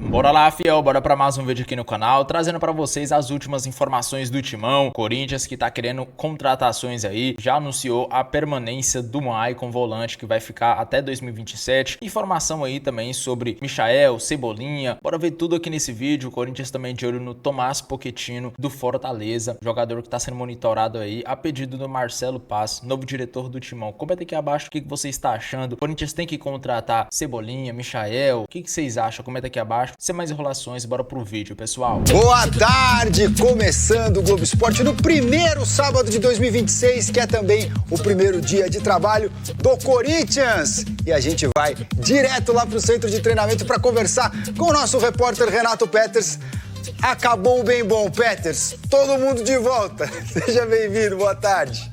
Bora lá, fiel, bora pra mais um vídeo aqui no canal, trazendo pra vocês as últimas informações do Timão. Corinthians que tá querendo contratações aí, já anunciou a permanência do Maicon volante, que vai ficar até 2027. Informação aí também sobre Michael, Cebolinha, bora ver tudo aqui nesse vídeo. O Corinthians também de olho no Tomás Pochettino, do Fortaleza, jogador que tá sendo monitorado aí, a pedido do Marcelo Paz, novo diretor do Timão. Comenta aqui abaixo o que você está achando. O Corinthians tem que contratar Cebolinha, Michael, o que vocês acham? Comenta aqui abaixo. Sem mais enrolações, bora pro vídeo, pessoal. Boa tarde! Começando o Globo Esporte no primeiro sábado de 2026, que é também o primeiro dia de trabalho do Corinthians. E a gente vai direto lá pro centro de treinamento para conversar com o nosso repórter Renato Peters. Acabou o bem bom, Peters. Todo mundo de volta. Seja bem-vindo, boa tarde.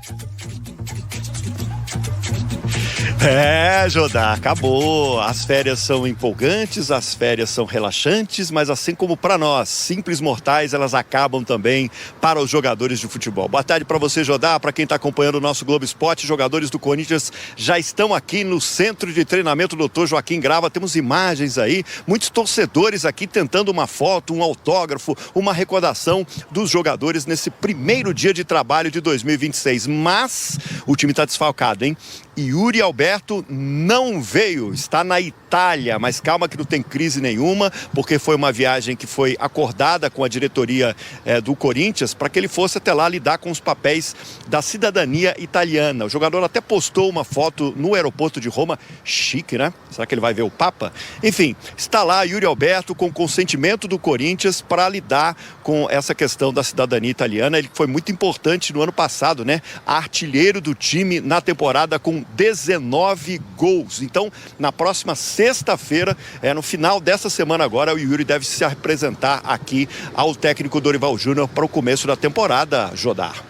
Jodá, acabou. As férias são empolgantes, as férias são relaxantes, mas assim como para nós, simples mortais, elas acabam também para os jogadores de futebol. Boa tarde para você, Jodá, para quem está acompanhando o nosso Globo Esporte. Jogadores do Corinthians já estão aqui no centro de treinamento Dr. Joaquim Grava. Temos imagens aí, muitos torcedores aqui tentando uma foto, um autógrafo, uma recordação dos jogadores nesse primeiro dia de trabalho de 2026. Mas o time está desfalcado, hein? Yuri Alberto não veio, está na Itália, mas calma que não tem crise nenhuma, porque foi uma viagem que foi acordada com a diretoria do Corinthians para que ele fosse até lá lidar com os papéis da cidadania italiana. O jogador até postou uma foto no aeroporto de Roma, chique, né? Será que ele vai ver o Papa? Enfim, está lá Yuri Alberto com consentimento do Corinthians para lidar com essa questão da cidadania italiana. Ele foi muito importante no ano passado, né? Artilheiro do time na temporada com 19 gols. Então, na próxima sexta-feira, no final dessa semana agora, o Yuri deve se apresentar aqui ao técnico Dorival Júnior para o começo da temporada, Jodar.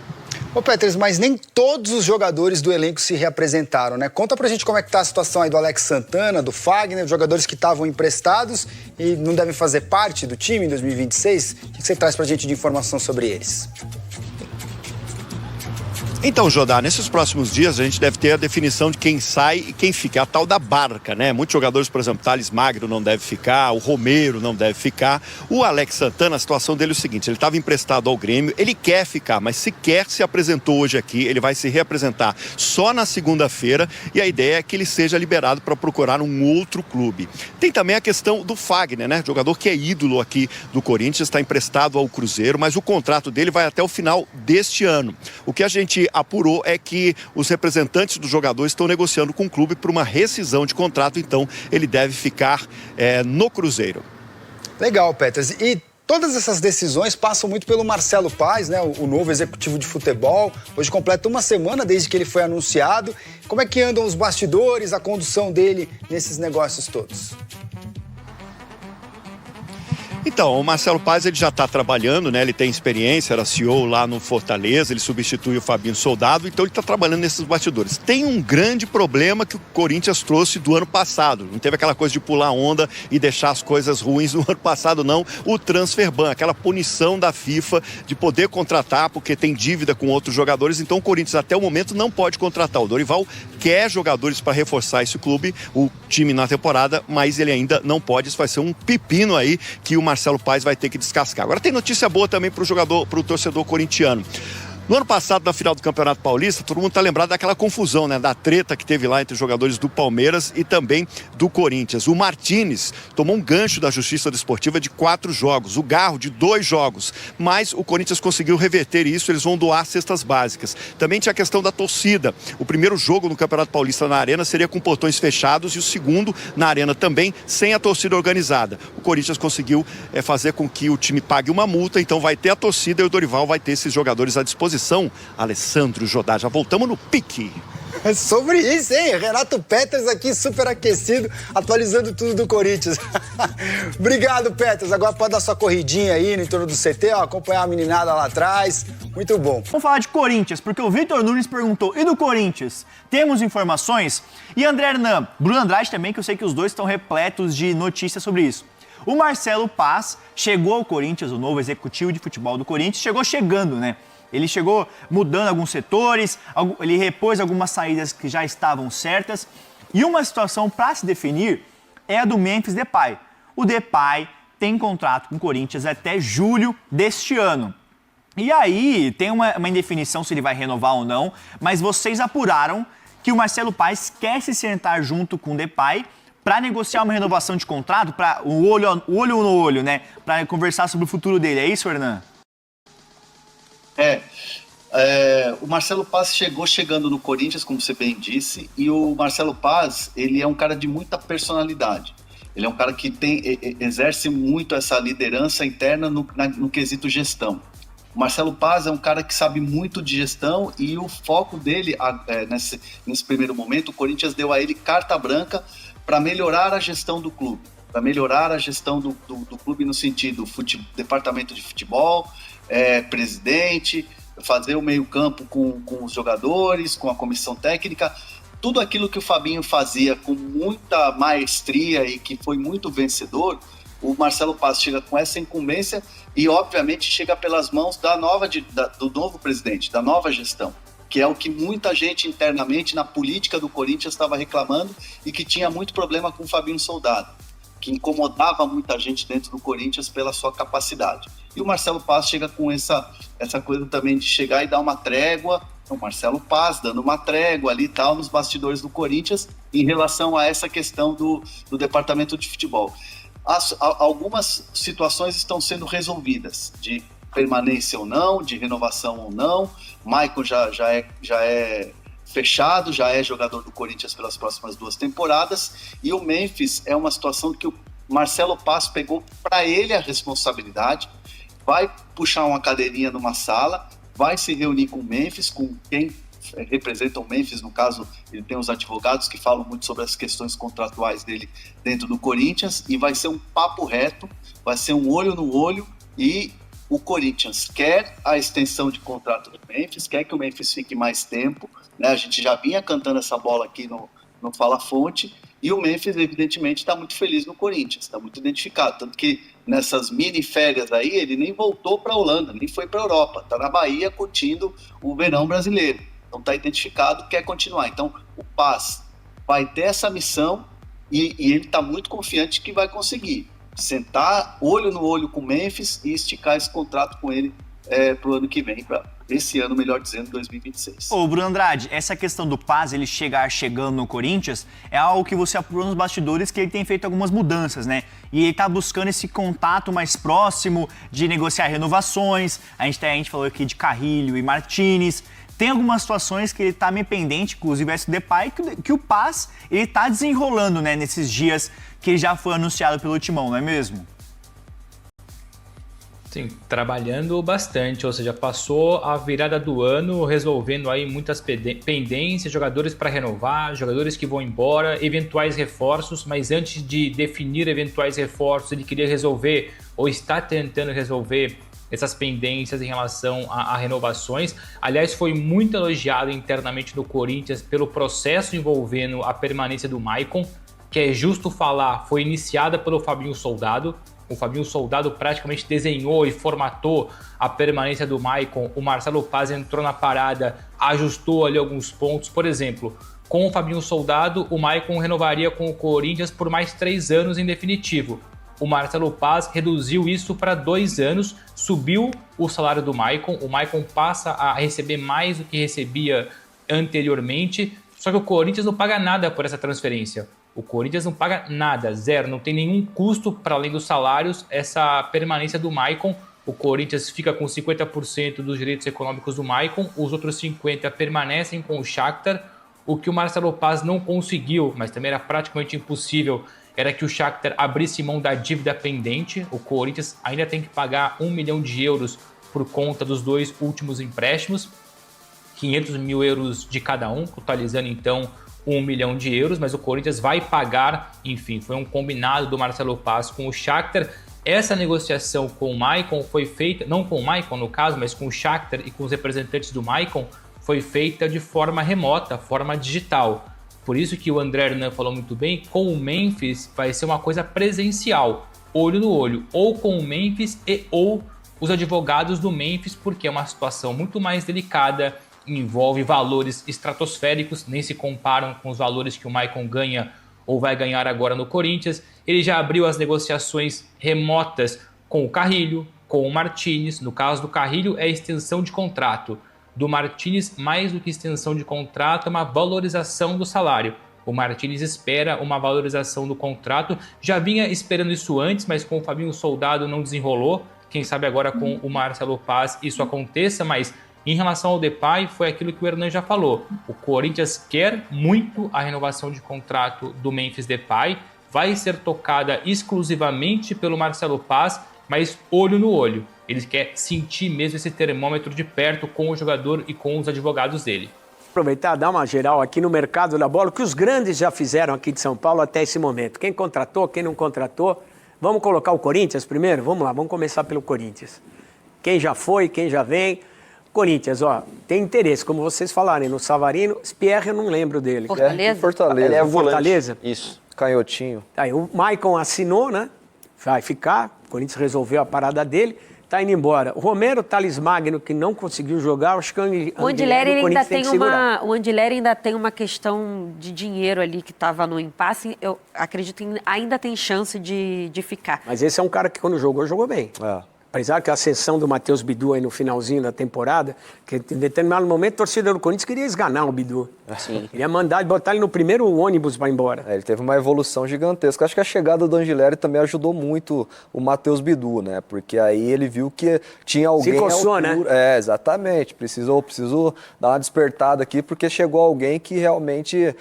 Ô, Peters, mas nem todos os jogadores do elenco se reapresentaram, né? Conta pra gente como é que tá a situação aí do Alex Santana, do Fagner, jogadores que estavam emprestados e não devem fazer parte do time em 2026. O que você traz pra gente de informação sobre eles? Então, Jodá, nesses próximos dias a gente deve ter a definição de quem sai e quem fica. A tal da barca, né? Muitos jogadores, por exemplo, Thales Magno não deve ficar, o Romero não deve ficar. O Alex Santana, a situação dele é o seguinte, ele estava emprestado ao Grêmio, ele quer ficar, mas sequer se apresentou hoje aqui, ele vai se reapresentar só na segunda-feira e a ideia é que ele seja liberado para procurar um outro clube. Tem também a questão do Fagner, né? Jogador que é ídolo aqui do Corinthians, está emprestado ao Cruzeiro, mas o contrato dele vai até o final deste ano. O que a gente apurou é que os representantes do jogador estão negociando com o clube por uma rescisão de contrato, então ele deve ficar no Cruzeiro. Legal, Peters. E todas essas decisões passam muito pelo Marcelo Paz, né, o novo executivo de futebol. Hoje completa uma semana desde que ele foi anunciado. Como é que andam os bastidores, a condução dele nesses negócios todos? Então, o Marcelo Paz ele já está trabalhando, né? Ele tem experiência, era CEO lá no Fortaleza, ele substitui o Fabinho Soldado, então ele está trabalhando nesses bastidores. Tem um grande problema que o Corinthians trouxe do ano passado. Não teve aquela coisa de pular onda e deixar as coisas ruins no ano passado, não. O transfer ban, aquela punição da FIFA de poder contratar porque tem dívida com outros jogadores. Então o Corinthians até o momento não pode contratar. O Dorival quer jogadores para reforçar esse clube, o time na temporada, mas ele ainda não pode. Isso vai ser um pepino aí que o Marcelo Paz vai ter que descascar. Agora tem notícia boa também para o jogador, para o torcedor corintiano. No ano passado, na final do Campeonato Paulista, todo mundo está lembrado daquela confusão, né? Da treta que teve lá entre os jogadores do Palmeiras e também do Corinthians. O Martínez tomou um gancho da Justiça Desportiva de 4 jogos, o Garro de 2 jogos, mas o Corinthians conseguiu reverter isso, eles vão doar cestas básicas. Também tinha a questão da torcida. O primeiro jogo no Campeonato Paulista na Arena seria com portões fechados e o segundo na Arena também sem a torcida organizada. O Corinthians conseguiu fazer com que o time pague uma multa, então vai ter a torcida e o Dorival vai ter esses jogadores à disposição. Alessandro Jodá, já voltamos no pique. É sobre isso, hein? Renato Peters aqui super aquecido, atualizando tudo do Corinthians. Obrigado, Peters. Agora pode dar sua corridinha aí no entorno do CT, ó, acompanhar a meninada lá atrás. Muito bom. Vamos falar de Corinthians, porque o Vitor Nunes perguntou, e do Corinthians? Temos informações? E André Hernan, Bruno Andrade também, que eu sei que os dois estão repletos de notícias sobre isso. O Marcelo Paz chegou ao Corinthians, o novo executivo de futebol do Corinthians, chegando, né? Ele chegou mudando alguns setores, ele repôs algumas saídas que já estavam certas. E uma situação para se definir é a do Memphis Depay. O Depay tem contrato com o Corinthians até julho deste ano. E aí tem uma indefinição se ele vai renovar ou não, mas vocês apuraram que o Marcelo Paes quer se sentar junto com o Depay para negociar uma renovação de contrato, para o olho no olho, né? Para conversar sobre o futuro dele. É isso, Hernan? O Marcelo Paes chegando no Corinthians, como você bem disse, e o Marcelo Paes, ele é um cara de muita personalidade. Ele é um cara que exerce muito essa liderança interna no quesito gestão. O Marcelo Paes é um cara que sabe muito de gestão e o foco dele, nesse primeiro momento, o Corinthians deu a ele carta branca para melhorar a gestão do clube, para melhorar a gestão do clube no sentido departamento de futebol, presidente, fazer o meio-campo com os jogadores, com a comissão técnica, tudo aquilo que o Fabinho fazia com muita maestria e que foi muito vencedor. O Marcelo Paes chega com essa incumbência e, obviamente, chega pelas mãos do novo presidente, da nova gestão, que é o que muita gente internamente na política do Corinthians estava reclamando e que tinha muito problema com o Fabinho Soldado, que incomodava muita gente dentro do Corinthians pela sua capacidade. E o Marcelo Paes chega com essa coisa também de chegar e dar uma trégua, o Marcelo Paes dando uma trégua ali e tal nos bastidores do Corinthians em relação a essa questão do departamento de futebol. Algumas situações estão sendo resolvidas, de permanência ou não, de renovação ou não. Maicon já é fechado, já é jogador do Corinthians pelas próximas 2 temporadas, e o Memphis é uma situação que o Marcelo Paes pegou para ele a responsabilidade, vai puxar uma cadeirinha numa sala, vai se reunir com o Memphis, com quem representa o Memphis, no caso, ele tem os advogados que falam muito sobre as questões contratuais dele dentro do Corinthians, e vai ser um papo reto, vai ser um olho no olho, e o Corinthians quer a extensão de contrato do Memphis, quer que o Memphis fique mais tempo, né? A gente já vinha cantando essa bola aqui no Fala Fonte, e o Memphis, evidentemente, está muito feliz no Corinthians, está muito identificado, tanto que nessas mini férias aí, ele nem voltou para a Holanda, nem foi para a Europa, está na Bahia curtindo o verão brasileiro. Então está identificado, quer continuar. Então o Paes vai ter essa missão e ele está muito confiante que vai conseguir sentar olho no olho com o Memphis e esticar esse contrato com ele para o ano que vem, para esse ano, melhor dizendo, 2026. Ô, Bruno Andrade, essa questão do Paes, ele chegando no Corinthians, é algo que você apurou nos bastidores, que ele tem feito algumas mudanças, né? E ele tá buscando esse contato mais próximo de negociar renovações. A gente falou aqui de Carrilho e Martínez. Tem algumas situações que ele tá meio pendente, inclusive esse Depay, que o Paes, ele tá desenrolando, né, nesses dias que ele já foi anunciado pelo Timão, não é mesmo? Sim, trabalhando bastante, ou seja, passou a virada do ano resolvendo aí muitas pendências, jogadores para renovar, jogadores que vão embora, eventuais reforços, mas antes de definir eventuais reforços, ele queria resolver, ou está tentando resolver, essas pendências em relação a renovações. Aliás, foi muito elogiado internamente no Corinthians pelo processo envolvendo a permanência do Maicon, que é justo falar, foi iniciada pelo Fabinho Soldado. O Fabinho Soldado praticamente desenhou e formatou a permanência do Maicon. O Marcelo Paes entrou na parada, ajustou ali alguns pontos. Por exemplo, com o Fabinho Soldado, o Maicon renovaria com o Corinthians por mais 3 anos em definitivo. O Marcelo Paes reduziu isso para 2 anos, subiu o salário do Maicon. O Maicon passa a receber mais do que recebia anteriormente, só que o Corinthians não paga nada por essa transferência. O Corinthians não paga nada, zero, não tem nenhum custo para além dos salários, essa permanência do Maicon. O Corinthians fica com 50% dos direitos econômicos do Maicon, os outros 50% permanecem com o Shakhtar. O que o Marcelo Paes não conseguiu, mas também era praticamente impossível, era que o Shakhtar abrisse mão da dívida pendente. O Corinthians ainda tem que pagar 1 milhão de euros por conta dos 2 últimos empréstimos, 500 mil euros de cada um, totalizando então 1 milhão de euros, mas o Corinthians vai pagar, enfim, foi um combinado do Marcelo Paes com o Shakhtar. Essa negociação com o Maicon foi feita, não com o Maicon no caso, mas com o Shakhtar e com os representantes do Maicon, foi feita de forma remota, forma digital. Por isso que o André Hernan falou muito bem, com o Memphis vai ser uma coisa presencial, olho no olho, ou com o Memphis ou os advogados do Memphis, porque é uma situação muito mais delicada, envolve valores estratosféricos, nem se comparam com os valores que o Maicon ganha ou vai ganhar agora no Corinthians. Ele já abriu as negociações remotas com o Carrillo, com o Martínez. No caso do Carrillo, é extensão de contrato. Do Martínez, mais do que extensão de contrato, é uma valorização do salário. O Martínez espera uma valorização do contrato. Já vinha esperando isso antes, mas com o Fabinho Soldado não desenrolou. Quem sabe agora com o Marcelo Paz isso aconteça, mas em relação ao Depay, foi aquilo que o Hernan já falou. O Corinthians quer muito a renovação de contrato do Memphis Depay. Vai ser tocada exclusivamente pelo Marcelo Paz, mas olho no olho. Ele quer sentir mesmo esse termômetro de perto com o jogador e com os advogados dele. Aproveitar, dar uma geral aqui no mercado da bola, que os grandes já fizeram aqui de São Paulo até esse momento. Quem contratou, quem não contratou. Vamos colocar o Corinthians primeiro? Vamos lá, vamos começar pelo Corinthians. Quem já foi, quem já vem. Corinthians, tem interesse, como vocês falarem, no Savarino. Spierre, eu não lembro dele. Fortaleza? Fortaleza. Ele é Fortaleza? Isso, canhotinho. Aí o Maicon assinou, né? Vai ficar. O Corinthians resolveu a parada dele. Tá indo embora. O Romero, Thales Magno, que não conseguiu jogar, acho que o Andileri ainda tem uma... O Andileri ainda tem uma questão de dinheiro ali que estava no impasse. Eu acredito que ainda tem chance de ficar. Mas esse é um cara que quando jogou bem. Apesar que a ascensão do Matheus Bidu aí no finalzinho da temporada, que em determinado momento a torcida do Corinthians queria esganar o Bidu. Sim. Queria mandar e botar ele no primeiro ônibus para ir embora. Ele teve uma evolução gigantesca. Acho que a chegada do Angileri também ajudou muito o Matheus Bidu, né? Porque aí ele viu que tinha alguém... Se coçou, né? Exatamente. Preciso dar uma despertada aqui, porque chegou alguém que realmente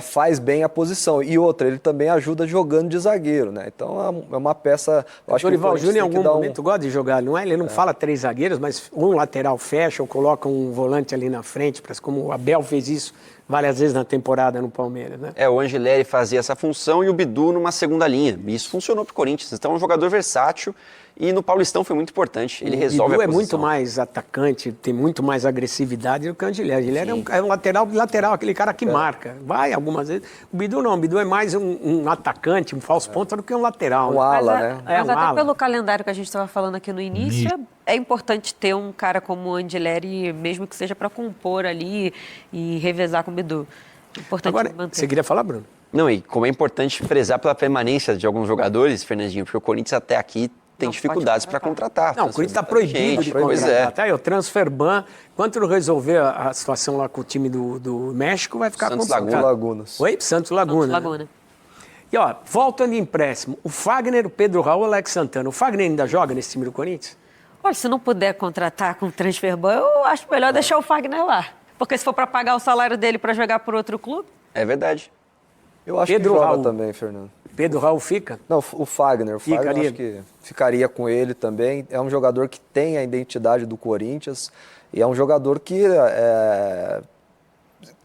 faz bem a posição. E outra, ele também ajuda jogando de zagueiro, né? Então é uma peça... O Dorival Júnior em algum momento gosta de jogar, não é? Ele não fala 3 zagueiros, mas um lateral fecha ou coloca um volante ali na frente, como o Abel fez isso várias vezes na temporada no Palmeiras, né? O Angileri fazia essa função e o Bidu numa segunda linha. E isso funcionou pro Corinthians. Então é um jogador versátil e no Paulistão foi muito importante. Ele resolve a posição. O Bidu é muito mais atacante, tem muito mais agressividade do que o Angileri. Ele é um lateral, aquele cara que marca. Vai algumas vezes. O Bidu não, o Bidu é mais um atacante, um falso ponta do que um lateral. Um ala, né? Mas até pelo calendário que a gente estava falando aqui no início, é importante ter um cara como o Angileri, mesmo que seja para compor ali e revezar com o Bidu. Importante agora, manter. Você queria falar, Bruno? Não, e como é importante prezar pela permanência de alguns jogadores, Fernandinho, porque o Corinthians até aqui tem dificuldades para contratar. Não, o Corinthians está proibido de contratar. Tá aí, o Transferban, enquanto não resolver a situação lá com o time do México, vai ficar Santos complicado. Lagunas. Oi? Santos Laguna. E voltando de empréstimo, o Fagner, o Pedro Raul, o Alex Santana. O Fagner ainda joga nesse time do Corinthians? Olha, se não puder contratar com o Transferban, eu acho melhor deixar o Fagner lá. Porque se for para pagar o salário dele para jogar por outro clube... É verdade. Eu acho Pedro que joga Raul também, Fernando. Pedro Raul fica? Não, o Fagner. O Fagner eu acho que ficaria com ele também. É um jogador que tem a identidade do Corinthians e é um jogador que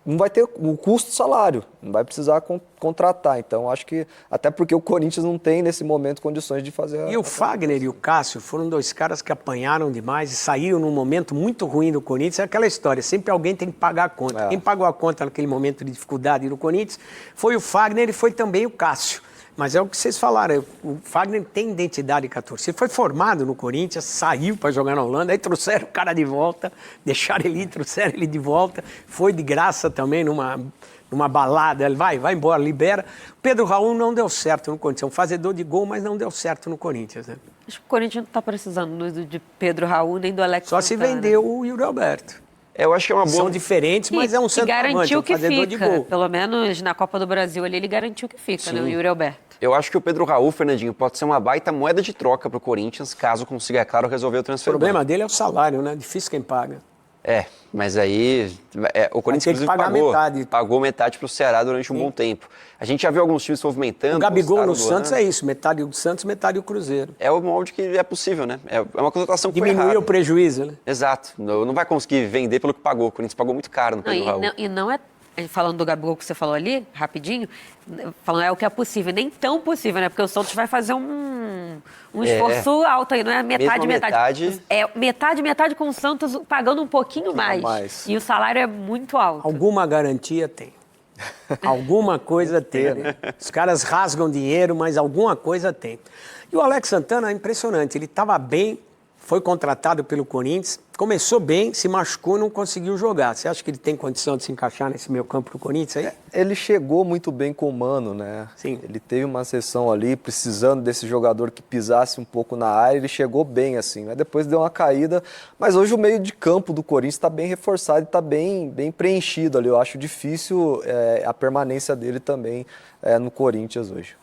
não vai ter o custo do salário, não vai precisar contratar. Então, acho que, até porque o Corinthians não tem, nesse momento, condições de fazer... E o Fagner e o Cássio foram 2 caras que apanharam demais e saíram num momento muito ruim do Corinthians. É aquela história, sempre alguém tem que pagar a conta. Quem pagou a conta naquele momento de dificuldade no Corinthians foi o Fagner e foi também o Cássio. Mas é o que vocês falaram, o Fagner tem identidade com a torcida. Ele foi formado no Corinthians, saiu para jogar na Holanda, aí trouxeram o cara de volta, deixaram ele ir, trouxeram ele de volta, foi de graça também numa balada, ele vai embora, libera. Pedro Raul não deu certo no Corinthians, é um fazedor de gol, mas não deu certo no Corinthians, né? Acho que o Corinthians não está precisando de Pedro Raul nem do Alex Só Santana. se vendeu o Yuri Alberto. Eu acho que é uma boa... São diferentes, mas é um centroavante, um fazedor de gol. Pelo menos na Copa do Brasil ele garantiu que fica, né, o Yuri Alberto. Eu acho que o Pedro Raul, Fernandinho, pode ser uma baita moeda de troca para o Corinthians, caso consiga, é claro, resolver o transfer. O problema dele é o salário, né? Difícil quem paga. Mas aí o Corinthians pagou metade para o Ceará durante um bom tempo. A gente já viu alguns times se movimentando. O Gabigol no Santos é isso, metade do Santos, metade do Cruzeiro. É o molde que é possível, né? É uma contratação que diminuiu o prejuízo, né? Exato. Não vai conseguir vender pelo que pagou. O Corinthians pagou muito caro no Pedro Raul. E não é, falando do Gabigol que você falou ali, rapidinho, falando o que é possível, nem tão possível, né? Porque o Santos vai fazer um esforço alto aí, não é metade. É metade com o Santos pagando um pouquinho mais. E o salário é muito alto. Alguma garantia tem. Alguma coisa tem, né? Os caras rasgam dinheiro, mas alguma coisa tem. E o Alex Santana é impressionante, ele estava bem, foi contratado pelo Corinthians, começou bem, se machucou e não conseguiu jogar. Você acha que ele tem condição de se encaixar nesse meio campo do Corinthians aí? Ele chegou muito bem com o Mano, né? Sim. Ele teve uma sessão ali, precisando desse jogador que pisasse um pouco na área, ele chegou bem assim, né? Depois deu uma caída, mas hoje o meio de campo do Corinthians está bem reforçado e está bem preenchido ali. Eu acho difícil a permanência dele também no Corinthians hoje.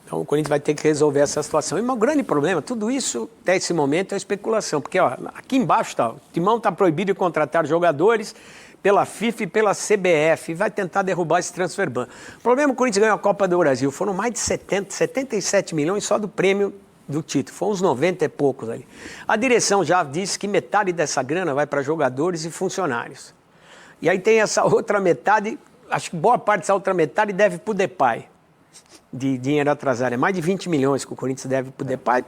Então o Corinthians vai ter que resolver essa situação. E o grande problema, tudo isso, até esse momento, é especulação. Porque ó, aqui embaixo está, o Timão está proibido de contratar jogadores pela FIFA e pela CBF. E vai tentar derrubar esse transfer ban. O problema é que o Corinthians ganhou a Copa do Brasil. Foram mais de 77 milhões só do prêmio do título. Foram uns 90 e poucos ali. A direção já disse que metade dessa grana vai para jogadores e funcionários. E aí tem essa outra metade, acho que boa parte dessa outra metade deve para o Depay. De dinheiro atrasado. É mais de 20 milhões que o Corinthians deve para o Depay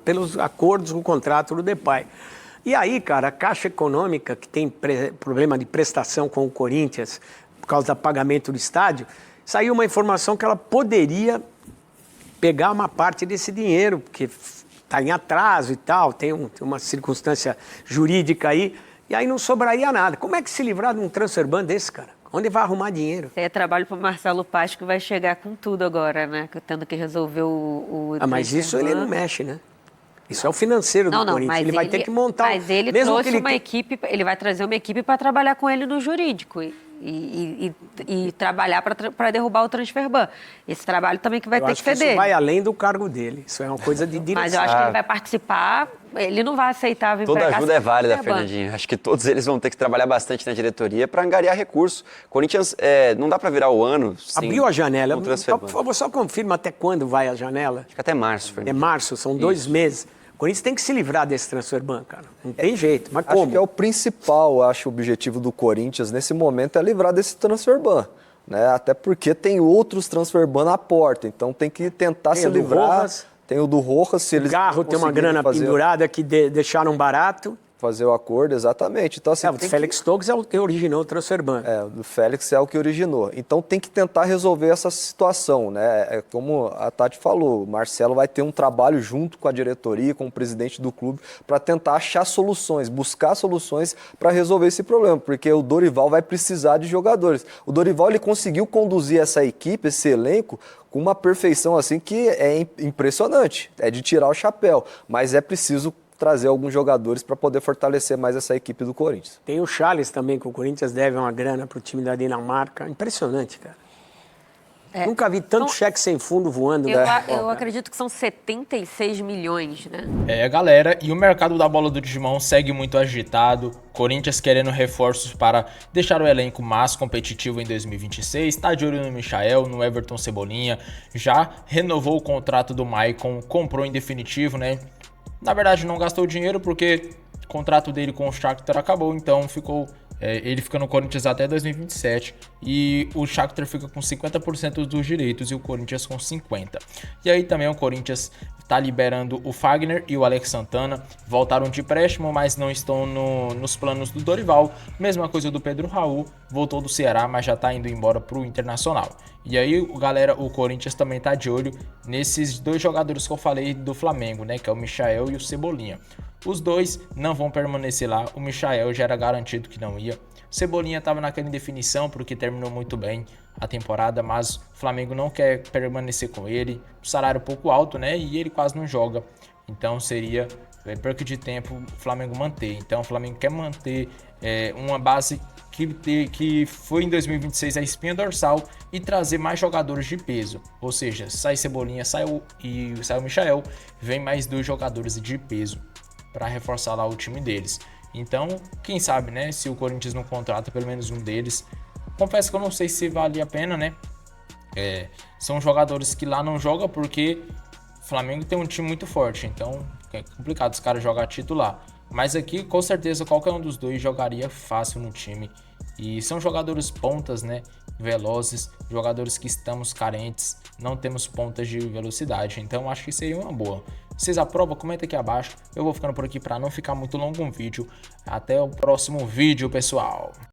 pelos acordos com o contrato do Depay. E aí, cara, a Caixa Econômica, que tem problema de prestação com o Corinthians por causa do pagamento do estádio, saiu uma informação que ela poderia pegar uma parte desse dinheiro, porque está em atraso e tal, tem uma circunstância jurídica aí, e aí não sobraria nada. Como é que se livrar de um transfer ban desse, cara? Onde vai arrumar dinheiro? É trabalho para o Marcelo Paz, que vai chegar com tudo agora, né? Tendo que resolver o mas isso ele não mexe, né? Isso é o financeiro do Corinthians. Mas ele vai ter que montar... Mas ele trouxe uma equipe, ele vai trazer uma equipe para trabalhar com ele no jurídico e trabalhar para derrubar o transfer ban. Esse trabalho também que vai ter que ser dele. Isso vai além do cargo dele. Isso é uma coisa de direção. Mas eu acho que ele vai participar, ele não vai aceitar vir Toda pra cá. ajuda é válida, Fernandinho. Acho que todos eles vão ter que trabalhar bastante na diretoria para angariar recursos. Corinthians, não dá para virar o ano sem... Abriu a janela. Por favor, só confirma até quando vai a janela. Acho que até março, Fernandinho. É março, são 2 meses. O Corinthians tem que se livrar desse transfer ban, cara. Não tem jeito, mas como? Acho que é o principal, objetivo do Corinthians nesse momento é livrar desse transfer ban. Né? Até porque tem outros transfer ban na porta, então tem que tentar se livrar. Tem o do Rojas, se eles Garro tem uma grana pendurada que deixaram barato. Fazer o acordo, exatamente. Então, assim, o Félix Torres é o que originou o transfer ban. O Félix é o que originou. Então tem que tentar resolver essa situação, né? É como a Tati falou, o Marcelo vai ter um trabalho junto com a diretoria, com o presidente do clube, para tentar achar soluções, buscar soluções para resolver esse problema, porque o Dorival vai precisar de jogadores. O Dorival ele conseguiu conduzir essa equipe, esse elenco, com uma perfeição assim que é impressionante, é de tirar o chapéu, mas é preciso trazer alguns jogadores para poder fortalecer mais essa equipe do Corinthians. Tem o Charles também, que o Corinthians deve uma grana para o time da Dinamarca. Impressionante, cara. Nunca vi tanto cheque sem fundo voando. Eu acredito que são 76 milhões, né? Galera, e o mercado da bola do Timão segue muito agitado. Corinthians querendo reforços para deixar o elenco mais competitivo em 2026. Tá de olho no Michael, no Everton Cebolinha. Já renovou o contrato do Maicon, comprou em definitivo, né? Na verdade, não gastou dinheiro porque o contrato dele com o Shakhtar acabou, então ele fica no Corinthians até 2027 e o Shakhtar fica com 50% dos direitos e o Corinthians com 50%. E aí também o Corinthians está liberando o Fagner e o Alex Santana, voltaram de empréstimo, mas não estão nos planos do Dorival. Mesma coisa do Pedro Raul, voltou do Ceará, mas já está indo embora para o Internacional. E aí, galera, o Corinthians também tá de olho nesses 2 jogadores que eu falei do Flamengo, né? Que é o Michael e o Cebolinha. Os 2 não vão permanecer lá. O Michael já era garantido que não ia. O Cebolinha estava naquela indefinição porque terminou muito bem a temporada, mas o Flamengo não quer permanecer com ele. O salário pouco alto, né? E ele quase não joga. Então seria perca de tempo o Flamengo manter. Então o Flamengo quer manter uma base que foi em 2026 a espinha dorsal e trazer mais jogadores de peso. Ou seja, sai Cebolinha, sai o Michael, vem mais 2 jogadores de peso para reforçar lá o time deles. Então, quem sabe, né, se o Corinthians não contrata pelo menos um deles. Confesso que eu não sei se vale a pena, né? São jogadores que lá não jogam porque o Flamengo tem um time muito forte, então é complicado os caras jogar titular. Mas aqui, com certeza, qualquer um dos 2 jogaria fácil no time. E são jogadores pontas, né? Velozes, jogadores que estamos carentes, não temos pontas de velocidade. Então, acho que seria uma boa. Vocês aprovam? Comenta aqui abaixo. Eu vou ficando por aqui para não ficar muito longo um vídeo. Até o próximo vídeo, pessoal.